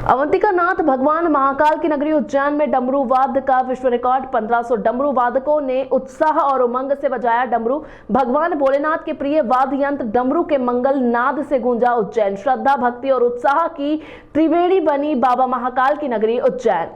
अवंतिका नाथ भगवान महाकाल की नगरी उज्जैन में डमरू वाद्य का विश्व रिकॉर्ड। 1500 डमरू वादकों ने उत्साह और उमंग से बजाया डमरू। भगवान भोलेनाथ के प्रिय वाद्य यंत्र डमरू के मंगल नाद से गूंजा उज्जैन। श्रद्धा, भक्ति और उत्साह की त्रिवेणी बनी बाबा महाकाल की नगरी उज्जैन।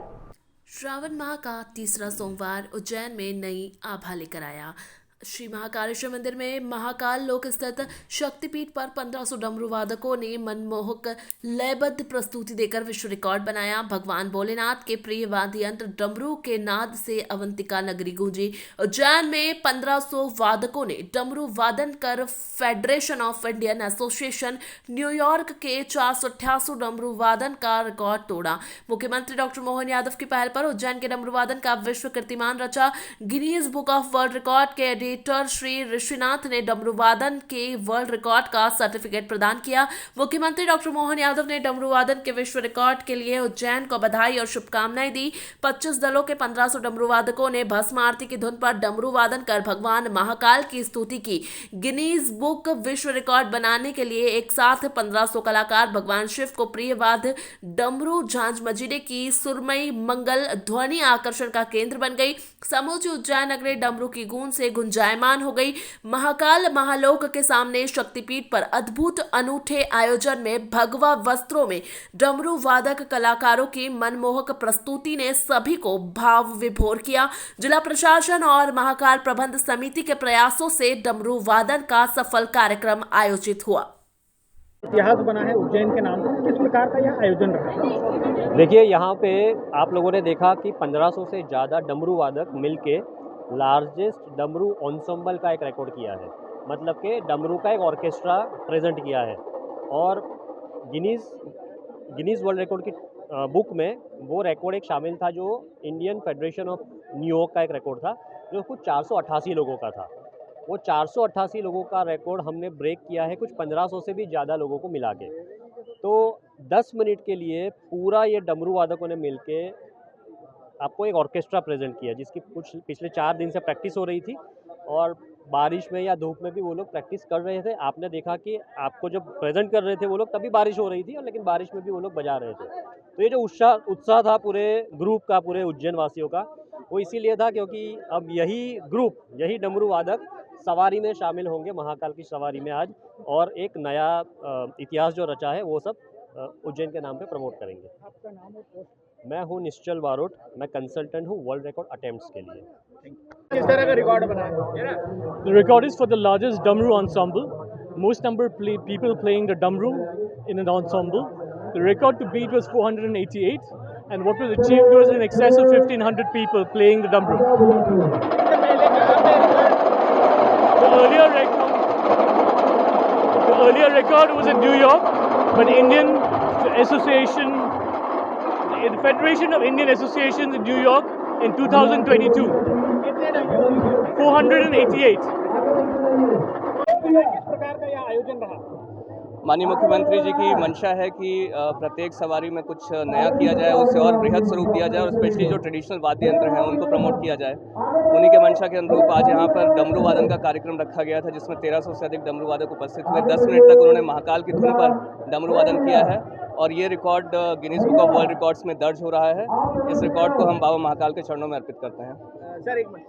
श्रावण माह का तीसरा सोमवार उज्जैन में नई आभा लेकर आया। श्री महाकालेश्वर मंदिर में महाकाल लोक स्थित शक्तिपीठ पर 1500 डमरू वादकों ने मनमोहक लयबद्ध प्रस्तुति देकर विश्व रिकॉर्ड बनाया। भगवान भोलेनाथ के प्रिय वाद्य यंत्र डमरू के नाद से अवंतिका नगरी गूंजी। उज्जैन में 1500 वादकों ने डमरू वादन कर federation of Indian association New York के 488 डमरू वादन का रिकॉर्ड तोड़ा। मुख्यमंत्री डॉक्टर मोहन यादव की पहल पर उज्जैन के डमरू वादन का विश्व कीर्तिमान रचा। Guinness book of world record के एडिटर श्री ऋषिनाथ ने डमरू वादन के वर्ल्ड रिकॉर्ड का सर्टिफिकेट प्रदान किया। मुख्यमंत्री डॉक्टर मोहन यादव ने डमरू वादन के विश्व रिकॉर्ड के लिए उज्जैन को बधाई और शुभकामनाएं दी। 25 दलों के 1500 डमरू वादकों ने भस्म आरती की धुन पर डमरू वादन कर भगवान महाकाल की स्तुति की। गिनीज बुक विश्व रिकॉर्ड बनाने के लिए एक साथ 1500 कलाकार भगवान शिव को प्रिय वाद्य डमरू झांझ मजीरे की सुरमई मंगल ध्वनि आकर्षण का केंद्र बन गई। समूची उज्जैन नगरी डमरू की गूंज से गुंजायमान हो गई। महाकाल महालोक के सामने शक्तिपीठ पर अद्भुत अनूठे आयोजन में भगवा वस्त्रों में डमरू वादक कलाकारों की मनमोहक प्रस्तुति ने सभी को भाव विभोर किया। जिला प्रशासन और महाकाल प्रबंध समिति के प्रयासों से डमरू वादन का सफल कार्यक्रम आयोजित हुआ। इतिहास बना है उज्जैन के नाम पर, किस प्रकार का यह आयोजन रहा? देखिए, यहाँ पे आप लोगों ने देखा कि 1500 से ज़्यादा डमरू वादक मिलके लार्जेस्ट डमरू एंसेंबल का एक रिकॉर्ड किया है। मतलब कि डमरू का एक ऑर्केस्ट्रा प्रेजेंट किया है और गिनीज वर्ल्ड रिकॉर्ड की बुक में वो रिकॉर्ड एक शामिल था जो इंडियन फेडरेशन ऑफ न्यूयॉर्क का एक रिकॉर्ड था जो कुछ 488 लोगों का था। वो 488 लोगों का रिकॉर्ड हमने ब्रेक किया है कुछ 1500 से भी ज़्यादा लोगों को मिला के। तो 10 मिनट के लिए पूरा ये डमरू वादकों ने मिलके आपको एक ऑर्केस्ट्रा प्रेजेंट किया जिसकी कुछ पिछले 4 दिन से प्रैक्टिस हो रही थी और बारिश में या धूप में भी वो लोग प्रैक्टिस कर रहे थे। आपने देखा कि आपको जब प्रेजेंट कर रहे थे वो लोग तभी बारिश हो रही थी और लेकिन बारिश में भी वो लोग बजा रहे थे। तो ये जो उत्साह था पूरे ग्रुप का, पूरे उज्जैन वासियों का, वो इसीलिए था क्योंकि अब यही डमरू वादक सवारी में शामिल होंगे, महाकाल की सवारी में आज, और एक नया इतिहास जो रचा है वो सब उज्जैन के नाम पे प्रमोट करेंगे। आपका नाम और पोस्ट? मैं हूँ निश्चल बारोट, मैं कंसल्टेंट हूँ वर्ल्ड रिकॉर्ड अटेम्प्ट्स के लिए। किस तरह का रिकॉर्ड बना है? The record is for the largest Damru ensemble, most number of people playing the Damru in an ensemble. The record to beat was 488, and what was achieved was in excess of 1500 people playing the Damru. The earlier record was in New York, but the Federation of Indian Associations in New York in 2022. 488. किस प्रकार का यह आयोजन रहा? माननीय मुख्यमंत्री जी की मंशा है कि प्रत्येक सवारी में कुछ नया किया जाए, उसे और बृहद स्वरूप दिया जाए और स्पेशली जो ट्रेडिशनल वाद्य यंत्र हैं उनको प्रमोट किया जाए। उन्हीं के मंशा के अनुरूप आज यहाँ पर डमरू वादन का कार्यक्रम रखा गया था जिसमें 1300 से अधिक डमरू वादक उपस्थित हुए। 10 मिनट तक उन्होंने महाकाल की धुन पर डमरू वादन किया है और ये record Guinness book of world records में दर्ज हो रहा है। इस रिकॉर्ड को हम बाबा महाकाल के चरणों में अर्पित करते हैं। सर, एक मिनट।